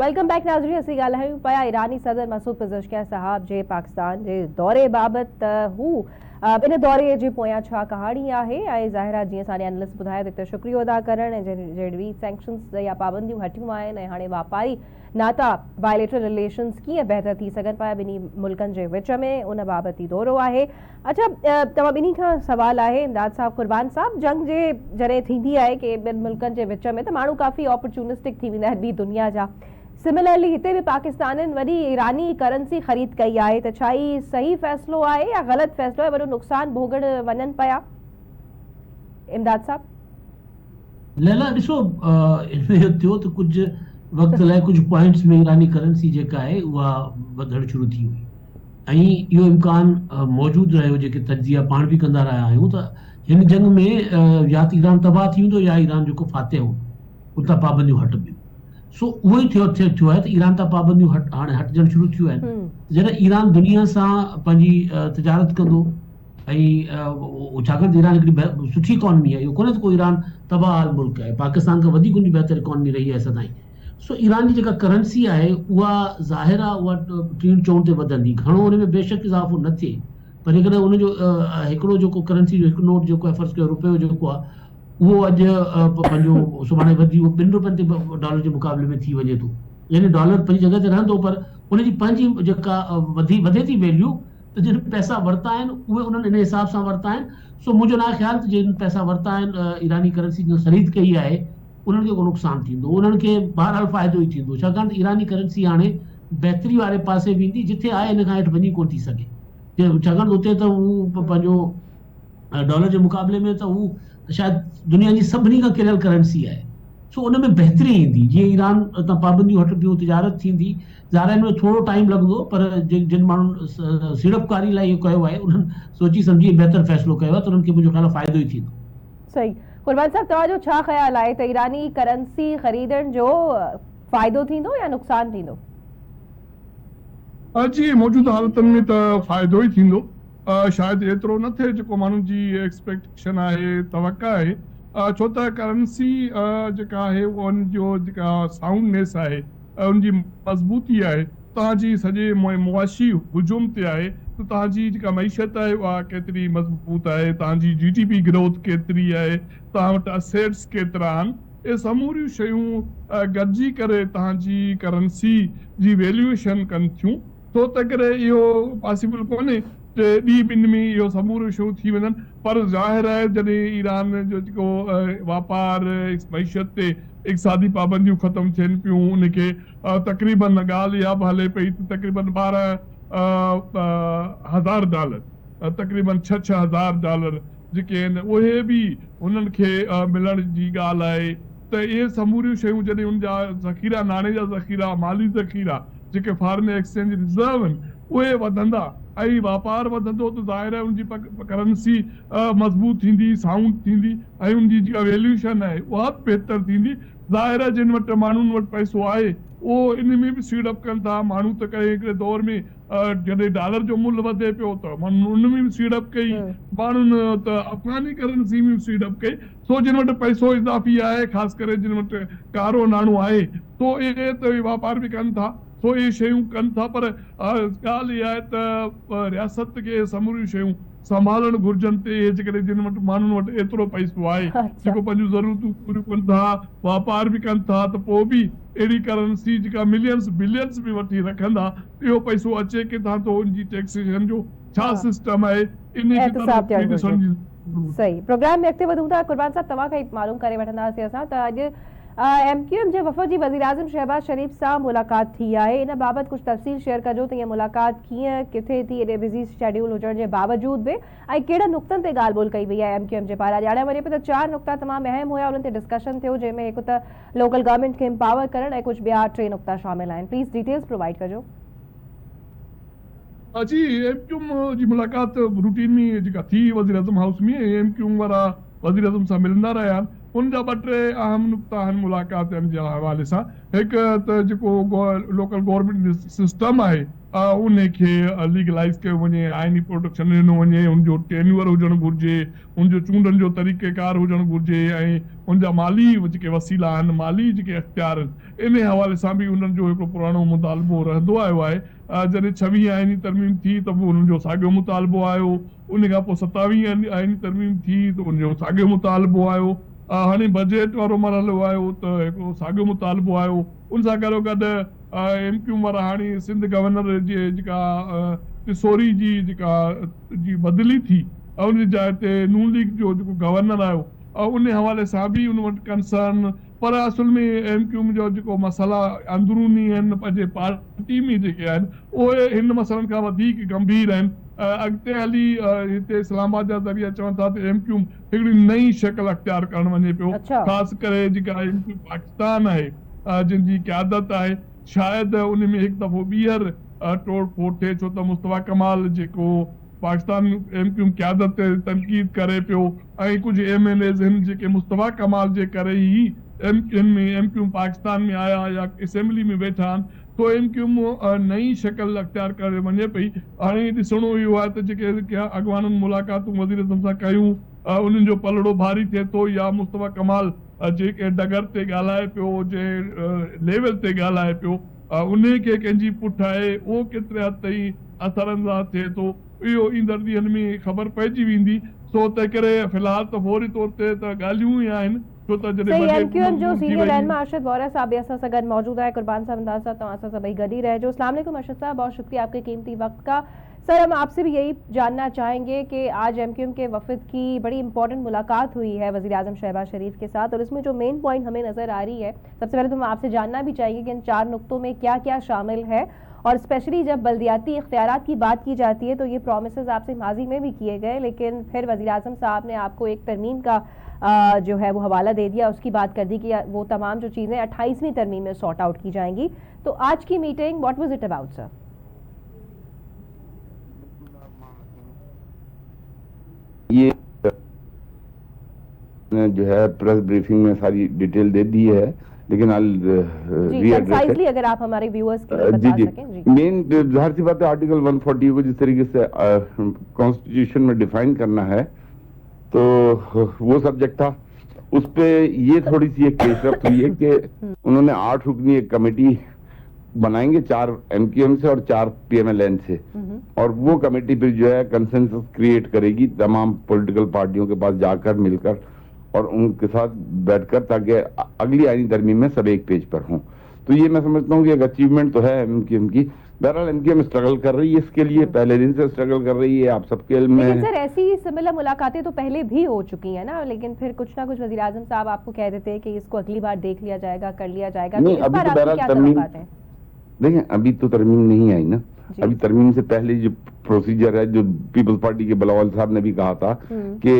Welcome back नाज़रीन। असीं ॻाल्हायूं पिया ईरानी सदर मसूद पेज़ेश्कियान साहब जे पाकिस्तान जे दौरे बाबति। हू इन दौरे जे पोयां छा कहाणी आहे ऐं ज़ाहिर आहे जीअं असांजे एनालिस्ट ॿुधायो त हिते शुक्रियो अदा करणु ऐं जहिड़ी सैंक्शन्स या पाबंदियूं हटियूं आहिनि ऐं हाणे वापारी नाता बायलेटरल रिलेशन्स कीअं बहितर थी सघनि पिया ॿिन्ही मुल्कनि जे विच में, उन बाबति ई दौरो आहे। अच्छा, तव्हां ॿिन्ही खां सवाल आहे, इमदाद साहब, कुर्बान साहब, जंग जे जॾहिं थींदी आहे कि ॿिनि मुल्कनि जे विच में त माण्हू काफ़ी ऑपॉर्चुनिस्टिक थी वेंदा आहिनि ॿी दुनिया जा। सिमिलरली हिते भी पाकिस्तान वही ईरानी करेंसी ख़रीद कई है, तो छा ही सही फैसलो है या गलत फैसलो है, वो नुकसान भोगण वञनि पिया? इमदाद साहब। लैला ॾिसो, इनमें थियो तो कुछ वक्त लाइ कुछ पॉइंट्स में ईरानी करेंसी जेका है उहा वधण शुरू थी हुई ऐं इहो इम्कान मौजूद रहियो, जेके तजिया पाण भी कंदा रहिया आहियूं त हिन जंग में या त ईरान तबाह थी वेंदो या ईरान जेको फाते हो उतां पाबंदियूं हटबियूं। सो उहो ई थियो आहे त ईरान तां पाबंदियूं हाणे हटजण शुरू थियूं आहिनि। जॾहिं ईरान दुनिया सां पंहिंजी तिजारत कंदो ऐं छाकाणि त ईरान हिकिड़ी सुठी इकॉनमी आहे, इहो कोन्हे त कोई ईरान तबाह हाल मुल्क आहे, पाकिस्तान खां वधीक उनजी बहितर इकॉनमी रही आहे सदाईं। सो ईरान जी जेका करेंसी आहे उहा ज़ाहिर आहे उहा टीं चौं ते वधंदी, घणो हुन में बेशक इज़ाफ़ो न थिए, पर जेकॾहिं उनजो हिकिड़ो जेको करेंसी जो हिकु नोट जेको आहे, फ़र्ज़ु कयो रुपयो जेको आहे, वो अॼु पंहिंजो सुभाणे वधी वो $2 ते डॉलर जे मुक़ाबले में थी वञे थो, यानी डॉलर पंहिंजी जॻह ते रहंदो पर उनजी पंहिंजी जेका वधे थी वैल्यू, त जिन पैसा वरिता आहिनि उहे उन्हनि इन हिसाब सां वरिता आहिनि। सो मुंहिंजो ना ख़्याल त जिन पैसा वरिता आहिनि ईरानी करेंसी जो ख़रीद कई आहे उन्हनि खे को नुक़सान थींदो, उन्हनि खे बहरहाल फ़ाइदो ई थींदो, छाकाणि त ईरानी करेंसी हाणे बहितरी वारे पासे वेंदी, जिथे आहे इन खां हेठि वञी कोन थी सघे, छाकाणि त उते त हू पंहिंजो डॉलर जे मुक़ाबले में त हू शायदि दुनिया जी सभिनी खां किरियल करेंसी आहे। सो उन में बहितरी ईंदी, जीअं ईरान तां पाबंदियूं हटबियूं, तिजारत थींदी, ज़ाहिर में थोरो टाइम लॻंदो, पर जिन माण्हुनि सीड़पकारी लाइ इहो कयो आहे उन्हनि सोची सम्झी बहितर फ़ैसिलो कयो आहे, त उन्हनि खे मुंहिंजो ख़्याल फ़ाइदो ई थींदो। सही। कुर्बान साहब, तव्हांजो छा ख़्याल आहे त ईरानी करेंसी ख़रीदण जो फ़ाइदो थींदो या नुक़सान थींदो? जी मौजूदा हालतुनि में त फ़ाइदो ई थींदो, शायदि एतिरो न थिए जेको माण्हुनि जी एक्सपेक्टेशन आहे, तवक़ा आहे, छो त करेंसी जेका आहे उनजो जेका साउंडनेस आहे, उनजी मज़बूती आहे, तव्हांजी सॼे मुआशी हुजूम ते आहे, त तव्हांजी जेका मईशत आहे उहा केतिरी मज़बूत आहे, तव्हांजी GDP ग्रोथ केतिरी आहे, तव्हां वटि असेट्स केतिरा आहिनि, ये समूरियूं शयूं गॾिजी करे तव्हांजी करेंसी जी वैल्यूएशन कनि थियूं। तो त करे इहो पॉसिबल कोन्हे त ॾींहं ॿिनि में इहो समूरियूं शयूं थी वञनि, पर ज़ाहिर आहे जॾहिं ईरान जो जेको वापार मईशत ते इक़्तिसादी पाबंदियूं ख़तमु थियनि पियूं, उनखे तक़रीबन ॻाल्हि इहा बि हले पई त तक़रीबन $12,000 तक़रीबन $6,000 जेके आहिनि उहे बि उन्हनि खे मिलण जी ॻाल्हि आहे। त इहे समूरियूं शयूं जॾहिं उनजा ज़ख़ीरा, नाणे जा ज़ख़ीरा, माली ज़ख़ीरा, जेके फॉरेन एक्सचेंज रिज़र्व आहिनि, उहे वधंदा ऐं वापार वधंदो त ज़ाहिर आहे उनजी करेंसी मज़बूत थींदी, साउंड थींदी ऐं उनजी जेका वैल्यूएशन आहे उहा बहितर थींदी। ज़ाहिर आहे जिन वटि माण्हुनि वटि पैसो आहे उहो इन में बि सीड़प कनि था, माण्हू त करे हिकिड़े दौर में जॾहिं डॉलर जो मुल्ह वधे पियो त माण्हुनि उन में बि सीड़प कई, माण्हुनि त अफ़गानी करेंसी में बि सीड़प कई। सो जिन वटि पैसो इज़ाफ़ी आहे, ख़ासि करे जिन वटि कारो नाणो आहे, तो इहे त वापार बि कनि था, सो इहे शयूं कनि था, पर ॻाल्हि इहा आहे त रियासत खे समूरियूं शयूं संभालण घुर्जनि ते, जेकॾहिं जिन वटि माण्हुनि वटि एतिरो पैसो आहे जेको पंहिंजूं ज़रूरतूं पूरियूं कनि था, वापार बि कनि था, त पोइ बि अहिड़ी करेंसी जेका मिलियंस बिलियंस बि वठी रखंदा, इहो पैसो अचे किथां थो, उनजी टैक्सेशन जो छा सिस्टम आहे, इन सही। प्रोग्राम में अॻिते वधूं था। कुर्बान साहब, तव्हां खां मालूम करे वठंदासीं असां त अॼु MQM जे वफ़द जी वज़ीर आज़म शहबाज शरीफ सां मुलाक़ात थी आहे, इन बाबति कुझु तफ़सील शेयर कजो त हीअ मुलाक़ात कीअं किथे थी, एॾे बिज़ी शेड्यूल हुजण जे बावजूद बि, ऐं कहिड़े नुक़्तनि ते ॻाल्हि ॿोल कई वई आहे MQM जे पारां। ॼाणिया वञे पियो त 4 नुक़्ता तमामु अहम हुया, उन्हनि ते डिस्कशन थियो, जंहिंमें हिकु त लोकल गवर्नमेंट खे एम्पावर करणु ऐं कुझु ॿिया 3 नुक़्ता शामिल आहिनि। प्लीज़ डिटेल्स प्रोवाइड कजो। जी MQM जी मुलाक़ात रूटीन में जेका थी वज़ीर आज़म हाउस में, MQM वारा वज़ीर आज़म सां मिलंदा रहिया, उन जा 2-3 अहम नुक़्ता आहिनि मुलाक़ातनि जे हवाले सां। हिकु त जेको लोकल गवर्नमेंट सिस्टम आहे उन खे लीगलाइज़ कयो वञे, आइनी प्रोटेक्शन ॾिनो वञे, उनजो टेन्यूअर हुजणु घुरिजे, उनजो चूंडनि जो तरीक़ेकार हुजणु घुरिजे, ऐं उनजा माली जेके वसीला आहिनि, माली जेके अख़्तियार आहिनि, इन हवाले सां बि उन्हनि जो हिकिड़ो पुराणो मुतालबो रहंदो आयो आहे। जॾहिं 26 आइनी तरमीम थी त पोइ उन्हनि जो साॻियो मुतालबो आयो, उन खां पोइ 27 आइनी तरमीम थी त उनजो साॻियो मुतालबो आयो, हाणे बजट वारो मरहलो आयो त हिकिड़ो साॻियो मुतालबो आयो। उन सां गॾो गॾु MQ वारा हाणे सिंध गवर्नर जे जेका तिसोरी जी जेका जी बदिली थी, उन जाइ ते नून लीग जो जेको गवर्नर आयो, उन हवाले सां बि उन वटि कंसर्न, पर असुल में MQ जो जेको मसइला अंदरूनी आहिनि पंहिंजे पार्टी में जेके आहिनि, उहे हिन मसइलनि खां वधीक गंभीर आहिनि। अॻिते हली हिते इस्लामाबाद जा ज़रिया चवनि था त MQ हिकिड़ी नई शक्ल अख़्तियार करणु वञे पियो, ख़ासि करे जेका MQ पाकिस्तान आहे जिन जी क़यादत आहे, शायदि उन में हिकु दफ़ो ॿीहर तोड़ फोड़ थिए, छो त मुस्तफ़ा कमाल जेको पाकिस्तान MQ क़यादत ते तनक़ीद करे पियो, ऐं कुझु MLAs आहिनि जेके मुस्तफ़ा कमाल जे करे ई MQ पाकिस्तान में आया या असेंबली में वेठा आहिनि, तो MQ नई शक्ल अख़्तियार करे वञे पई। हाणे ॾिसणो इहो आहे त जेके अॻवाननि मुलाक़ातूं वज़ीर आज़म सां कयूं, उन्हनि जो पलड़ो भारी थिए थो, या मुस्तफ़ा कमाल जेके डगर ते ॻाल्हाए पियो, जे लेवल ते ॻाल्हाए पियो, उन खे कंहिंजी पुठ आहे, उहो केतिरे हद ताईं असरअंदाज़ थिए थो, इहो ईंदड़ ॾींहंनि में ख़बर पइजी वेंदी। सो तंहिं करे फ़िलहाल त फौरी तौर ते त ॻाल्हियूं ई आहिनि, छो त जॾहिं MQM जो सीनियर रहनुमा अरशद वोहरा साहब भी असां सां गॾु मौजूद आहे। कुर्बान साहब अंदाज़ साहब तव्हां सां सभई गॾु ही रहिजो। अस्सलाम वालेकुम अरशद साहब, बहुत शुक्रिया आपके कीमती वक्त का। सर, हम आपसे भी यही जानना चाहेंगे कि आज MQM के वफद की बड़ी इंपॉर्टेंट मुलाकात हुई है वज़ीर आज़म शहबाज शरीफ के साथ, और इसमें जो मेन पॉइंट हमें नज़र आ रही है, सबसे पहले तो हम आपसे जानना भी चाहेंगे कि इन 4 नुक्तों में क्या क्या शामिल है, और स्पेशली जब बल्दियाती इख्तियारात की बात की जाती है तो ये प्रोमिसेस आपसे माजी में भी किए गए, लेकिन फिर वज़ीर आज़म साहब ने आपको एक तरमीम का जो है वो हवाला दे दिया, उसकी बात कर दी कि वो तमाम जो चीज़ें 28वीं तरमीम में सॉर्ट आउट की जाएंगी। तो आज की meeting what was it about sir? ये जो है प्रेस ब्रीफिंग में सारी डिटेल दे दी है, लेकिन कंसाइजली अगर आप हमारे व्यूअर्स के लिए बता सकें। जी, मेन ज़ाहिर सी बात है, आर्टिकल 140 को जिस तरीके से कॉन्स्टिट्यूशन में डिफाइन करना है, तो वो सब्जेक्ट था। उस पे ये थोड़ी सी एक पेशरफ्त हुई है कि उन्होंने 8 रुकनी एक कमेटी बनाएंगे, 4 MQM से और 4 PMLN से, और वो कमेटी फिर जो है कंसेंसस क्रिएट करेगी तमाम पॉलिटिकल पार्टियों के पास जाकर मिलकर और उनके साथ बैठकर, ताकि अगली आईनी तरमीम में सब एक पेज पर हों। तो ये मैं समझता हूँ कि एक अचीवमेंट तो है MQM की। बहरहाल MQM स्ट्रगल कर रही है इसके लिए, पहले दिन से स्ट्रगल कर रही है, आप सबके इल्म में। लेकिन सर ऐसी सिमिलर मुलाकातें तो पहले भी हो चुकी हैं ना, लेकिन फिर कुछ ना कुछ वज़ीर आज़म साहब आपको कह देते हैं कि इसको अगली बार देख लिया जाएगा, कर लिया जाएगा। नहीं, तो इस अभी बार तो आपकी क्या तवक्कुआत है? देखिए, अभी तो तरमीम नहीं आई ना, अभी तरमीम से पहले जो प्रोसीजर है, जो पीपल्स पार्टी के बिलावल साहब ने भी कहा था कि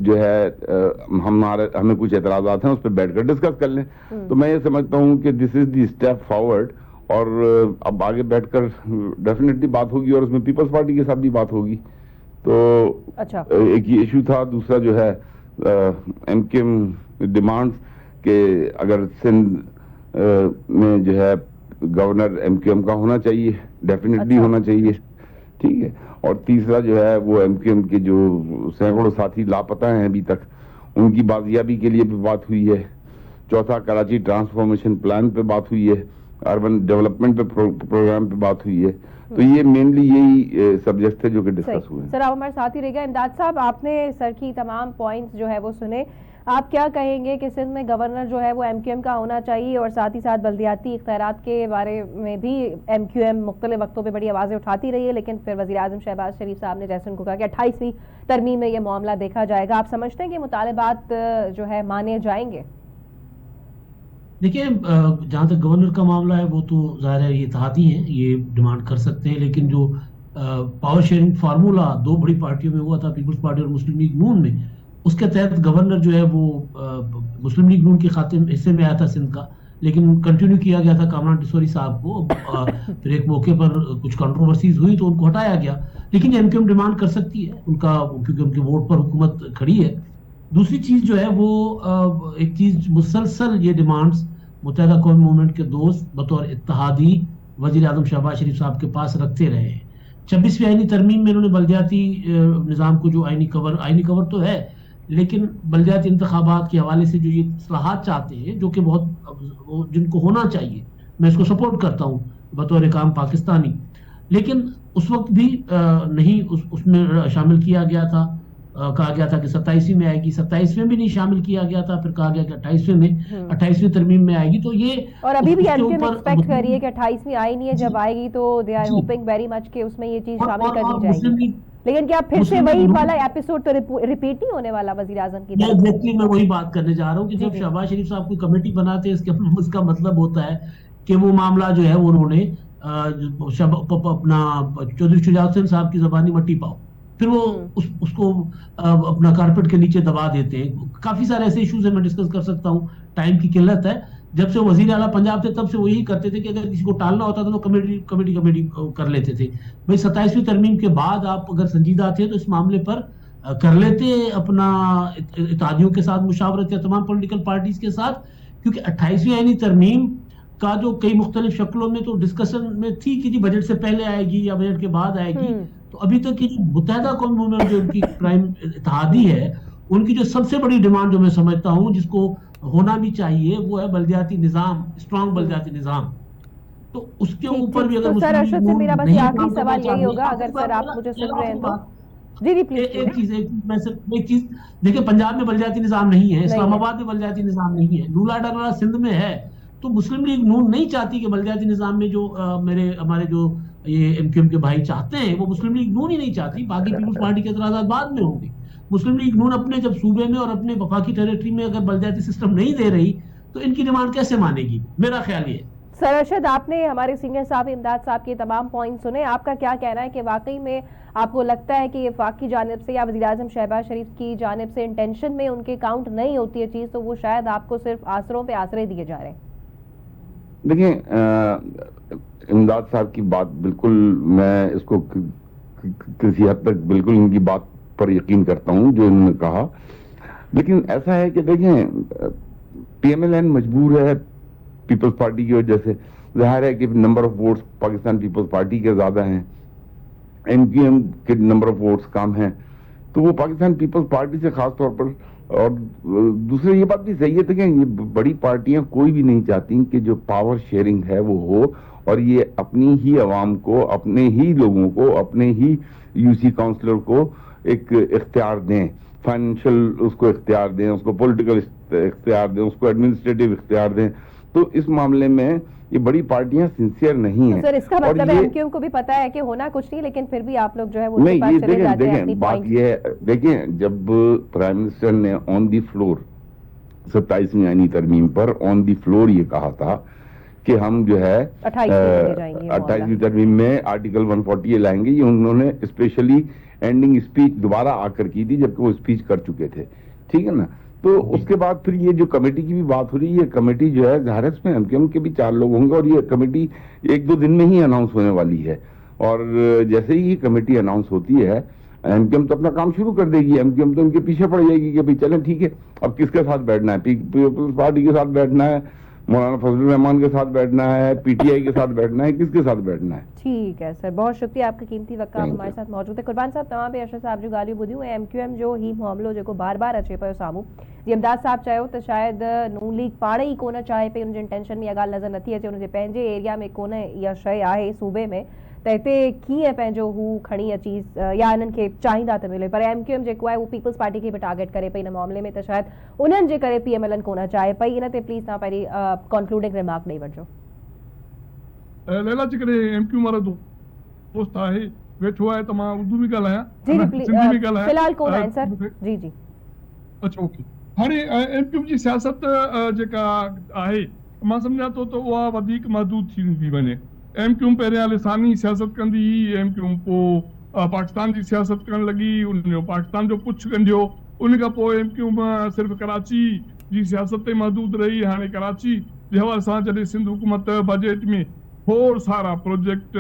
जो है हमें कुछ एतराज़ात हैं, उस पर बैठकर डिस्कस कर लें। तो मैं ये समझता हूँ कि this is the step forward, और अब आगे बैठकर डेफिनेटली बात होगी, और उसमें पीपल्स पार्टी के साथ भी बात होगी। तो अच्छा, एक ये इशू था। दूसरा जो है MQM डिमांड्स के अगर सिंध में जो है गवर्नर MQM का होना चाहिए, डेफिनेटली होना चाहिए, ठीक है। और तीसरा जो है वो MQM के जो सैकड़ों साथी लापता हैं अभी तक, उनकी बाजियाबी के लिए भी बात हुई है। चौथा, कराची ट्रांसफॉर्मेशन प्लान पे बात हुई है, अर्बन डेवलपमेंट पे प्रोग्राम पे बात हुई है। तो ये मेनली यही सब्जेक्ट थे जो कि डिस्कस हुए। सर, आप हमारे साथ ही रह गए। इमदाद साहब, आपने सर की तमाम पॉइंट्स जो है वो सुने, आप क्या कहेंगे कि सिंध में गवर्नर जो है वो MQM का होना चाहिए, और साथ ही साथ बल्दियाती इख्तियारात के बारे में भी MQM मुख्तलिफ वक्तों पे बड़ी आवाज़ें उठाती रही है, लेकिन फिर वज़ीर आज़म शहबाज शरीफ साहब ने जैसे उनको कहा कि 28वीं तरमीम में ये मामला देखा जाएगा। आप समझते हैं कि मुतालबात जो है माने जाएंगे? देखिए, जहाँ तक गवर्नर का मामला है वो तो ज़ाहिर है ये इत्तेहादी हैं, ये डिमांड कर सकते हैं, लेकिन जो पावर शेयरिंग फार्मूला 2 बड़ी पार्टियों में हुआ था, पीपल्स पार्टी और मुस्लिम लीग नून में, उसके तहत गवर्नर जो है वो मुस्लिम लीग नून के खाते हिस्से में आया था सिंध का, लेकिन कंटिन्यू किया गया था कामरान टिसोरी साहब को। फिर एक मौके पर कुछ कंट्रोवर्सीज हुई तो उनको हटाया गया, लेकिन MQM डिमांड कर सकती है उनका, क्योंकि उनके वोट पर हुकूमत खड़ी है। दूसरी चीज जो है वो एक चीज मुसलसल ये डिमांड्स मुत्तहिदा कौम मूवमेंट के दोस्त बतौर इत्तेहादी वजीर आजम शहबाज शरीफ साहब के पास रखते रहे हैं। 26वीं आईनी तरमीम में इन्होंने बल्दियाती निज़ाम को जो आईनी कवर तो है, लेकिन बल्दियाती इंतखाबात के हवाले से जो ये इस्लाहात चाहते हैं, जो कि बहुत जिनको होना चाहिए, मैं इसको सपोर्ट करता हूँ बतौर एक आम पाकिस्तानी, लेकिन उस वक्त भी नहीं उसमें शामिल किया गया था। कहा गया था कि 27वीं में आएगी, 27वें भी नहीं शामिल किया गया था, फिर कहा गया कि 28वें में 28वीं तरमीम में आएगी। तो ये और अभी भी एमक्यूएम एक्सपेक्ट कर रही है कि 28वीं आई नहीं है, जब आएगी तो they are hoping very much कि उसमें ये चीज शामिल कर दी जाएगी। लेकिन क्या फिर से वही वाला एपिसोड तो रिपीट नहीं होने वाला वजीर आजम की तरफ? एग्जैक्टली मैं वही बात करने जा रहा हूँ कि जब शहबाज शरीफ साहब कोई कमेटी बनाते हैं, इसका मतलब होता है कि वो मामला जो है वो उन्होंने अपना चौधरी शुजात हुसैन साहब की ज़बानी मट्टी पाओ, फिर वो उसको अपना कारपेट के नीचे दबा देते हैं। काफी सारे ऐसे इश्यूज हैं, मैं डिस्कस कर सकता हूँ, टाइम की किल्लत है। जब से वजीर आला पंजाब थे तब से वो यही करते थे कि अगर किसी को टालना होता था तो कमेटी कर लेते थे। भाई 27वीं तरमीम के बाद आप अगर संजीदा थे तो इस मामले पर कर लेते अपना इत्तेहादियों के साथ मुशावरत या तमाम पॉलिटिकल पार्टीज के साथ, क्योंकि 28वीं आईनी तरमीम का जो कई मुख्तलिफ शक्लों में तो डिस्कशन में थी कि जी बजट से पहले आएगी या बजट के बाद आएगी। तो अभी तक की जो मुत्तहिदा कौम मूवमेंट जो उनकी प्राइम इत्तेहादी है, उनकी जो सबसे बड़ी डिमांड जो मैं समझता हूँ जिसको होना भी चाहिए वो है बल्दियाती निजाम, स्ट्रॉन्ग बल्दियाती निजाम। तो उसके ऊपर भी अगर सर अरशद से मेरा बस आखिरी सवाल यही होगा, अगर सर आप मुझे सुन रहे हैं तो जी प्लीज। एक चीज देखिए, पंजाब में बल्दियाती निजाम नहीं है, इस्लामाबाद में बल्दियाती निजाम नहीं है, लूला डरला सिंध में है। तो मुस्लिम लीग नून नहीं चाहती कि बल्दियाती निजाम में जो हमारे जो ये एमक्यूएम के भाई चाहते हैं वो मुस्लिम लीग नून ही नहीं चाहती। बाकी पीपल्स पार्टी के एतराज़ात बाद में होंगे। मुस्लिम लीग नून अपने जब सूबे में और अपने वफाकी टेरिटरी में अगर बल्दियाती सिस्टम नहीं दे रही तो इनकी डिमांड कैसे मानेगी? मेरा ख्याल ये। सर अरशद, आपने हमारे सीनियर साहब इमदाद साहब के तमाम पॉइंट सुने, आपका क्या कहना है कि वाकई में आपको लगता है कि ये वफाक की जानिब से या वज़ीर आज़म शहबाज शरीफ की जानिब से इंटेंशन में उनके काउंट नहीं होती है चीज़, तो वो शायद आपको सिर्फ आसरों पे आसरे दिए जा रहे हैं? देखिए, इमदाद साहब की बात बिल्कुल, मैं इसको किसी हद तक बिल्कुल इनकी बात पर यकीन करता हूं जो इन्होंने कहा। लेकिन ऐसा है कि देखें, पीएमएलएन मजबूर है पीपल्स पार्टी की वजह से। जाहिर है कि number of votes Pakistan Peoples Party के ज्यादा हैं, एमक्यूएम के नंबर ऑफ वोट्स कम हैं, तो वो पाकिस्तान पीपल्स पार्टी से खास तौर पर। और दूसरे ये बात भी सही है कि ये बड़ी पार्टियां कोई भी नहीं चाहती कि जो पावर शेयरिंग है वो हो, और ये अपनी ही अवाम को, अपने ही लोगों को, अपने ही यूसी काउंसलर को एक इख्तियार दें, फाइनेंशियल उसको इख्तियार दें, उसको पॉलिटिकल इख्तियार दें, उसको एडमिनिस्ट्रेटिव इख्तियार दें। तो इस मामले में ये बड़ी पार्टियां सिंसियर नहीं है। सर इसका मतलब है एमक्यूएम को भी पता है कि होना कुछ नहीं, लेकिन फिर भी आप लोग जो है वो नहीं, ये देखें बात ये है, देखें जब प्राइम मिनिस्टर ने ऑन दी फ्लोर 27वीं आईनी तरमीम पर ऑन दी फ्लोर ये कहा था कि हम जो है 28वीं तरमीम में आर्टिकल 140 लाएंगे, ये उन्होंने स्पेशली एंडिंग स्पीच दोबारा आकर की थी जबकि वो स्पीच कर चुके थे, ठीक है ना। तो उसके बाद फिर ये जो कमेटी की भी बात हो रही है, ये कमेटी जो है ज़ाहिर में एमक्यूएम के भी 4 लोग होंगे और ये कमेटी 1-2 दिन में ही अनाउंस होने वाली है। और जैसे ही ये कमेटी अनाउंस होती है, एमक्यूएम तो अपना काम शुरू कर देगी, एमक्यूएम तो उनके पीछे पड़ जाएगी कि भाई चलें ठीक है, अब किसके साथ बैठना है, पीपल्स पार्टी के साथ बैठना है, मौलाना फजलुर रहमान के साथ बैठना है, पीटीआई के साथ बैठना है, किसके साथ बैठना है। ठीक है सर, बहुत शुक्रिया, आपका कीमती वक्त आप हमारे साथ मौजूद है। कुर्बान साहब तमाम पे अरशद साहब जो गाली बुधियूं एमक्यूएम जो ही मामलो जो बार-बार अचे पियो साम्हूं, जी इमदाद साहब चयो त शायद नून लीग पाण ही कोन चाहे पई, उनजे इंटेंशन में इहा ॻाल्हि नज़र नथी अचे, उनजे पंहिंजे एरिया में कोन इहा शइ आहे सूबे में, त हिते कीअं पंहिंजो हू खणी अची या इन्हनि खे चाहींदा त मिले, पर एमक्यूएम जेको आहे उहो पीपल्स पार्टी खे बि टारगेट करे पई हिन मामले में, त शायद उन्हनि जे करे पीएमएलएन कोन चाहे पई। इन ते प्लीज़ तव्हां पहिरीं कंक्लूडिंग रिमार्क ॾेई वठिजो। लैला जे करे एमक्यूएम वारो दोस्त आहे वेठो आहे त मां उर्दू बि ॻाल्हायां, जी सिंधी बि ॻाल्हायां, फिलहाल कोन आहिनि सर। जी जी अच्छा ओके। हाणे एमक्यूएम जी सियासत जेका आहे मां सम्झां थो त उहा वधीक महदूद थी वञे। एमक्यूएम पहिरियां लिसानी सियासत कंदी हुई, एमक्यूएम पोइ पाकिस्तान जी सियासत करण लॻी, उन पाकिस्तान जो पुछ कंदियो, उन खां पोइ एमक्यूएम सिर्फ़ु कराची जी सियासत ते महदूद रही। हाणे कराची जे हवाले सां जॾहिं सिंध हुकूमत बजट में खोड़ सारा प्रोजेक्ट,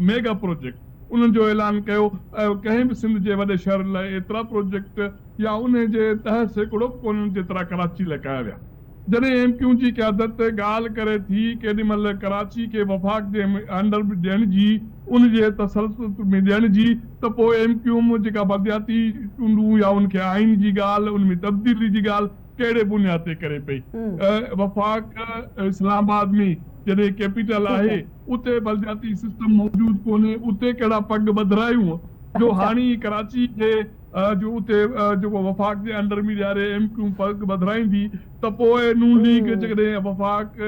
मेगा प्रोजेक्ट उन्हनि जो ऐलान कयो कंहिं बि सिंध जे वॾे शहर लाइ एतिरा प्रोजेक्ट या उन जे तहत सैकड़ो कोन्हनि जेतिरा कराची लाइ कया विया। जॾहिं MQ जी क़यादत ॻाल्हि करे थी केॾी महिल कराची खे वफ़ाक़ जे अंडर में ॾियण जी उन जे तसलसुल में ॾियण जी त पोइ MQ जेका बलदियाती चूंडूं या उनखे आइन जी ॻाल्हि उन में तब्दीली जी ॻाल्हि कहिड़े बुनियाद ते करे पई। वफ़ाक़ इस्लामाबाद में जॾहिं कैपिटल आहे उते बलदियाती सिस्टम मौजूद कोन्हे, उते कहिड़ा पग ॿधायूं जो हाणे कराची खे जो उते जेको वफ़ाक़ जे अंडर में ॾियारे MQ पग ॿधाईंदी त पोइ नून लीग जॾहिं वफ़ाक़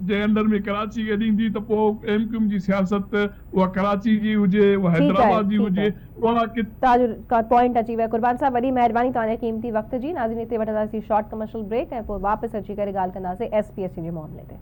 जे अंडर में कराची खे ॾींदी त पोइ MQ जी सियासत उहा कराची जी हुजे उहा हैदराबाद जी हुजे उहा का पॉइंट अची वियो। कुर्बान साहब वॾी महिरबानी तव्हांजे क़ीमती वक़्त जी। नाज़रीन हिते वठंदासीं शॉर्ट कमर्शियल ब्रेक ऐं पोइ वापसि अची करे ॻाल्हि कंदासीं SPSC जे मामले ते।